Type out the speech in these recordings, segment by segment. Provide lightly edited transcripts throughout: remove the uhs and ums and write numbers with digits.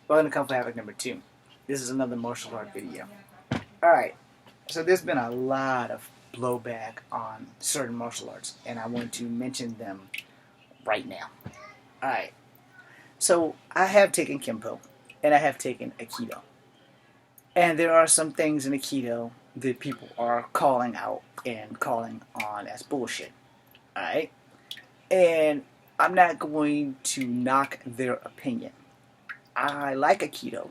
Welcome to Kung Fu Havoc number 2. This is another martial art video. Alright, so there's been a lot of blowback on certain martial arts, and I want to mention them right now. Alright, so I have taken Kempo, and I have taken Aikido. And there are some things in Aikido that people are calling out and calling on as bullshit. Alright? And I'm not going to knock their opinion. I like Aikido.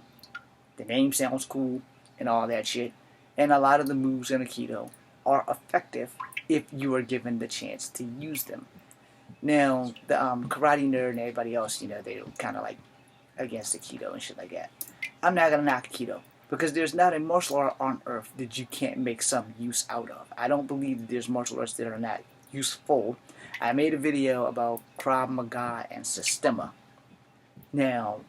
The name sounds cool and all that shit. And a lot of the moves in Aikido are effective if you are given the chance to use them. Now, the karate nerd and everybody else, they're kind of like against Aikido and shit like that. I'm not going to knock Aikido because there's not a martial art on earth that you can't make some use out of. I don't believe that there's martial arts that are not useful. I made a video about Krav Maga and Systema. Now,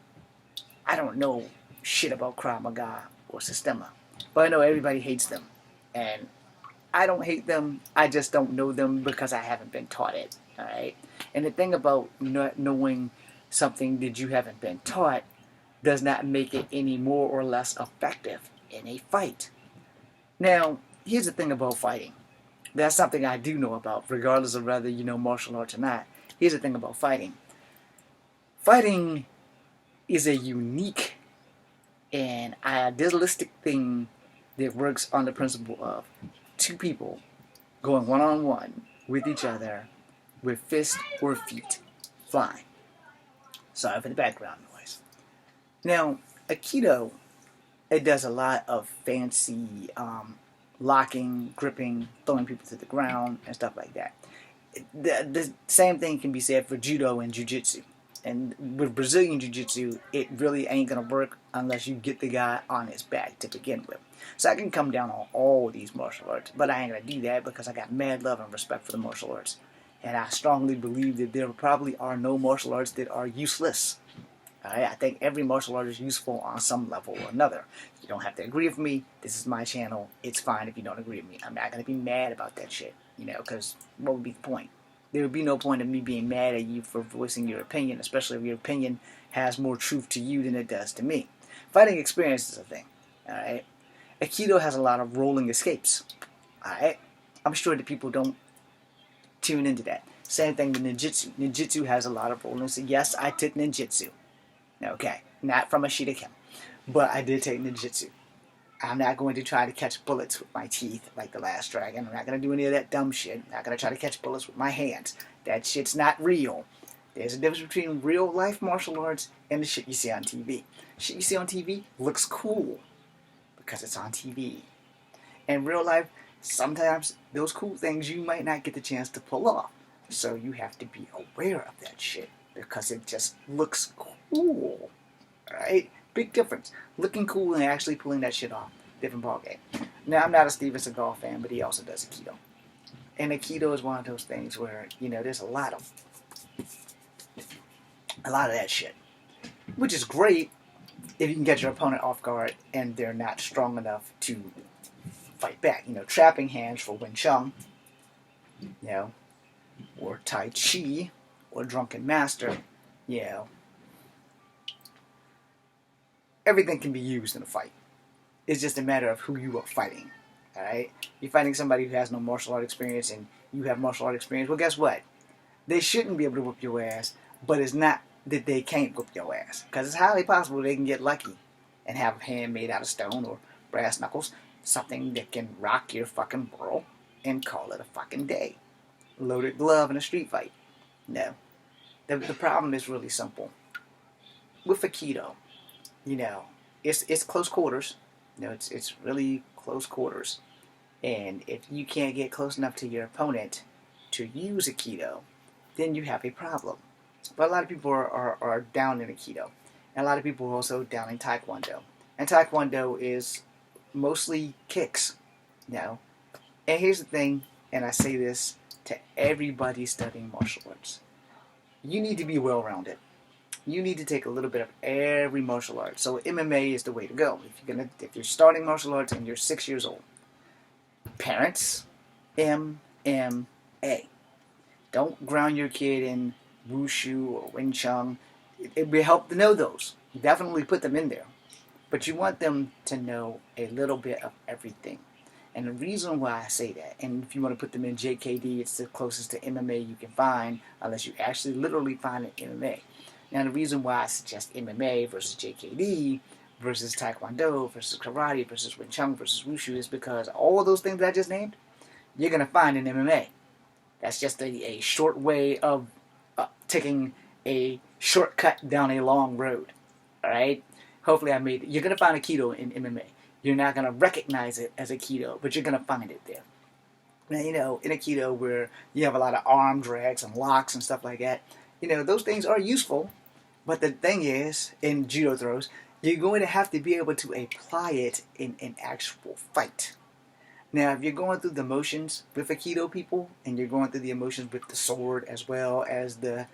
I don't know shit about Krav Maga or Systema, but I know everybody hates them, and I don't hate them. I just don't know them because I haven't been taught it. All right, and the thing about not knowing something that you haven't been taught does not make it any more or less effective in a fight. Now, here's the thing about fighting. That's something I do know about, regardless of whether you know martial arts or not. Here's the thing about fighting. Fighting is a unique and idealistic thing that works on the principle of two people going one-on-one with each other with fist or feet flying. Sorry for the background noise. Now, Aikido, it does a lot of fancy locking, gripping, throwing people to the ground, and stuff like that. The same thing can be said for Judo and Jiu-Jitsu. And with Brazilian Jiu-Jitsu, it really ain't going to work unless you get the guy on his back to begin with. So I can come down on all these martial arts, but I ain't going to do that because I got mad love and respect for the martial arts. And I strongly believe that there probably are no martial arts that are useless. I think every martial art is useful on some level or another. You don't have to agree with me. This is my channel. It's fine if you don't agree with me. I'm not going to be mad about that shit, because what would be the point? There would be no point of me being mad at you for voicing your opinion, especially if your opinion has more truth to you than it does to me. Fighting experience is a thing, alright? Aikido has a lot of rolling escapes, alright? I'm sure that people don't tune into that. Same thing with ninjutsu. Ninjutsu has a lot of rolling escapes. Yes, I took ninjutsu. Okay, not from Ashita Kim, but I did take ninjutsu. I'm not going to try to catch bullets with my teeth like the last dragon. I'm not going to do any of that dumb shit. I'm not going to try to catch bullets with my hands. That shit's not real. There's a difference between real life martial arts and the shit you see on TV. Shit you see on TV looks cool because it's on TV. In real life, sometimes those cool things you might not get the chance to pull off. So you have to be aware of that shit because it just looks cool. Alright? Big difference. Looking cool and actually pulling that shit off. Different ballgame. Now, I'm not a Steven Seagal fan, but he also does Aikido. And Aikido is one of those things where, there's a lot of that shit. Which is great if you can get your opponent off guard and they're not strong enough to fight back. Trapping hands for Wing Chun, or Tai Chi, or Drunken Master, everything can be used in a fight. It's just a matter of who you are fighting. Alright? You're fighting somebody who has no martial art experience and you have martial art experience. Well, guess what? They shouldn't be able to whoop your ass, but it's not that they can't whoop your ass. Because it's highly possible they can get lucky and have a hand made out of stone or brass knuckles. Something that can rock your fucking world and call it a fucking day. Loaded glove in a street fight. No. The problem is really simple. With Aikido, it's close quarters. It's really close quarters. And if you can't get close enough to your opponent to use Aikido, then you have a problem. But a lot of people are down in Aikido. And a lot of people are also down in Taekwondo. And Taekwondo is mostly kicks. And here's the thing, and I say this to everybody studying martial arts. You need to be well-rounded. You need to take a little bit of every martial art. So MMA is the way to go. If you're starting martial arts and you're 6 years old, parents, MMA. Don't ground your kid in Wushu or Wing Chun. It would help to know those. Definitely put them in there. But you want them to know a little bit of everything. And the reason why I say that, and if you want to put them in JKD, it's the closest to MMA you can find, unless you actually literally find it in MMA. Now, the reason why I suggest MMA versus JKD versus Taekwondo versus Karate versus Wing Chun versus Wushu is because all of those things that I just named, you're going to find in MMA. That's just a short way of taking a shortcut down a long road. All right? Hopefully I made it. You're going to find Aikido in MMA. You're not going to recognize it as Aikido, but you're going to find it there. Now, in Aikido where you have a lot of arm drags and locks and stuff like that, those things are useful. But the thing is, in judo throws, you're going to have to be able to apply it in an actual fight. Now, if you're going through the motions with Aikido people, and you're going through the emotions with the sword as well as the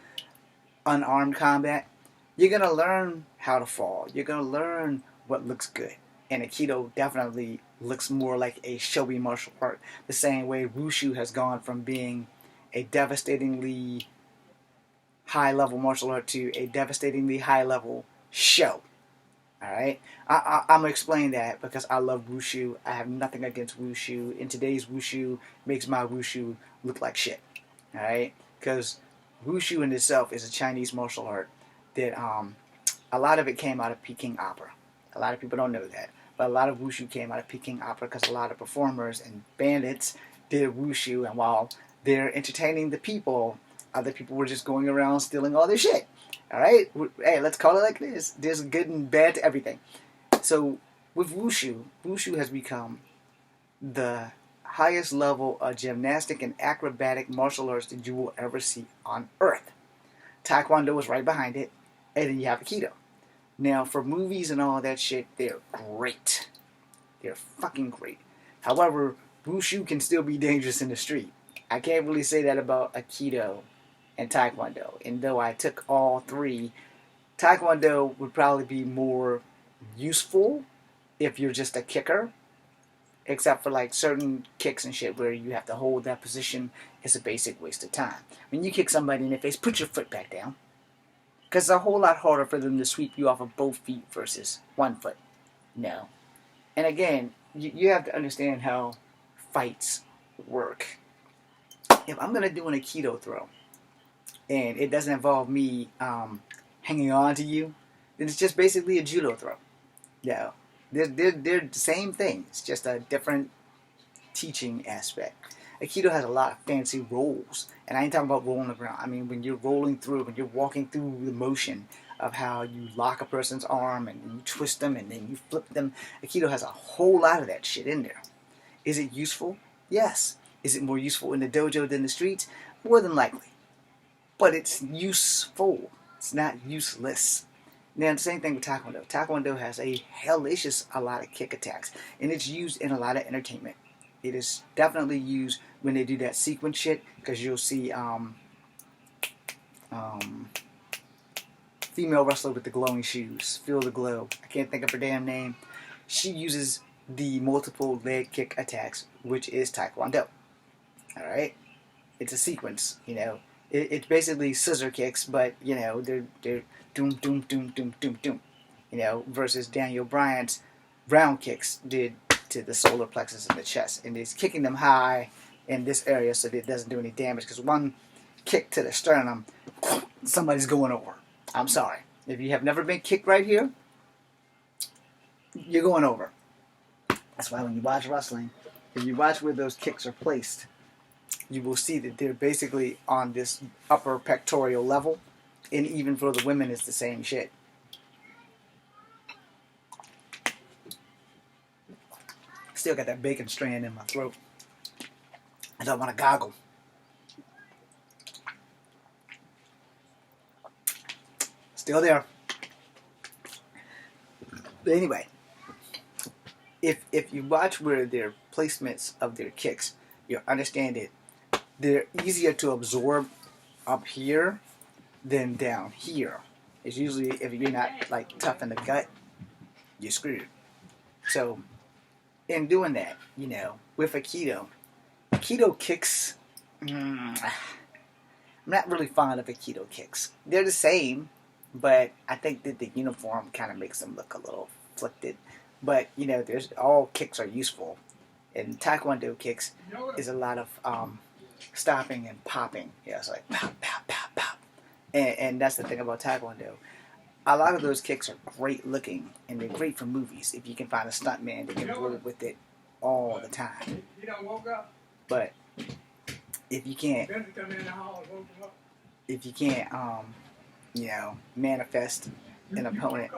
unarmed combat, you're going to learn how to fall. You're going to learn what looks good. And Aikido definitely looks more like a showy martial art. The same way Wushu has gone from being a devastatingly high-level martial art to a devastatingly high-level show. Alright? I'm going to explain that because I love Wushu. I have nothing against Wushu. And today's Wushu makes my Wushu look like shit. Alright? Because Wushu in itself is a Chinese martial art that a lot of it came out of Peking opera. A lot of people don't know that. But a lot of Wushu came out of Peking opera because a lot of performers and bandits did Wushu. And while they're entertaining the people, other people were just going around stealing all their shit. Alright? Hey, let's call it like this. There's good and bad to everything. So, with Wushu, Wushu has become the highest level of gymnastic and acrobatic martial arts that you will ever see on Earth. Taekwondo is right behind it, and then you have Aikido. Now, for movies and all that shit, they're great. They're fucking great. However, Wushu can still be dangerous in the street. I can't really say that about Aikido and Taekwondo. And though I took all three, Taekwondo would probably be more useful if you're just a kicker. Except for like certain kicks and shit where you have to hold that position, it's a basic waste of time. When you kick somebody in the face, put your foot back down. Because it's a whole lot harder for them to sweep you off of both feet versus one foot. No. And again, you have to understand how fights work. If I'm going to do an Aikido throw, and it doesn't involve me hanging on to you, then it's just basically a judo throw. No. They're the same thing. It's just a different teaching aspect. Aikido has a lot of fancy rolls. And I ain't talking about rolling around. I mean, when you're rolling through, when you're walking through the motion of how you lock a person's arm and you twist them and then you flip them. Aikido has a whole lot of that shit in there. Is it useful? Yes. Is it more useful in the dojo than the streets? More than likely. But it's useful. It's not useless. Now, the same thing with Taekwondo. Taekwondo has a lot of kick attacks. And it's used in a lot of entertainment. It is definitely used when they do that sequence shit. Because you'll see female wrestler with the glowing shoes. Feel the glow. I can't think of her damn name. She uses the multiple leg kick attacks, which is Taekwondo. Alright? It's a sequence, It's basically scissor kicks, but, they're doom, doom, doom, doom, doom, doom. Versus Daniel Bryan's round kicks did to the solar plexus of the chest. And he's kicking them high in this area so that it doesn't do any damage. Because one kick to the sternum, somebody's going over. I'm sorry. If you have never been kicked right here, you're going over. That's why when you watch wrestling, if you watch where those kicks are placed, you will see that they're basically on this upper pectoral level. And even for the women, it's the same shit. Still got that bacon strand in my throat. I don't want to goggle. Still there. But anyway, if you watch where their placements of their kicks, you'll understand it. They're easier to absorb up here than down here. It's usually, if you're not like tough in the gut, you're screwed. So, in doing that, with Aikido kicks, I'm not really fond of Aikido kicks. They're the same, but I think that the uniform kind of makes them look a little afflicted. But there's all kicks are useful, and Taekwondo kicks is a lot of stopping and popping. It's like pop, pop, pop, pop, and that's the thing about Taekwondo. A lot of those kicks are great looking, and they're great for movies if you can find a stuntman that can roll with it all the time. But if you can't, manifest an opponent,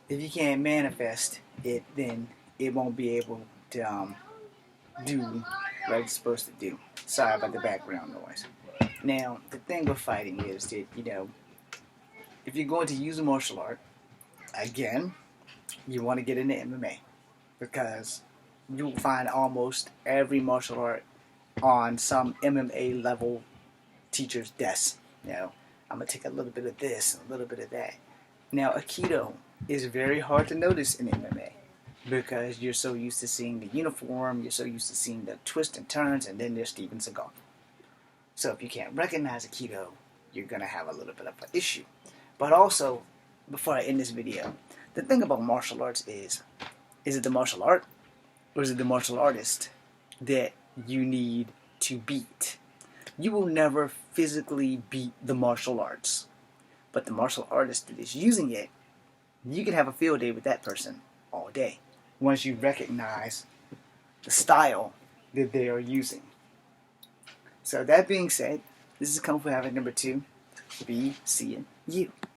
if you can't manifest it, then it won't be able to do what it's supposed to do. Sorry about the background noise. Now, the thing with fighting is that, if you're going to use a martial art, again, you want to get into MMA, because you'll find almost every martial art on some MMA level teacher's desk. I'm going to take a little bit of this and a little bit of that. Now, Aikido is very hard to notice in MMA because you're so used to seeing the uniform, you're so used to seeing the twists and turns, and then there's Steven Seagal. So if you can't recognize Aikido, you're going to have a little bit of an issue. But also, before I end this video, the thing about martial arts is it the martial art or is it the martial artist that you need to beat? You will never physically beat the martial arts, but the martial artist that is using it, you can have a field day with that person all day once you recognize the style that they are using. So that being said, this is Kung Fu Havoc number 2. Be seeing you.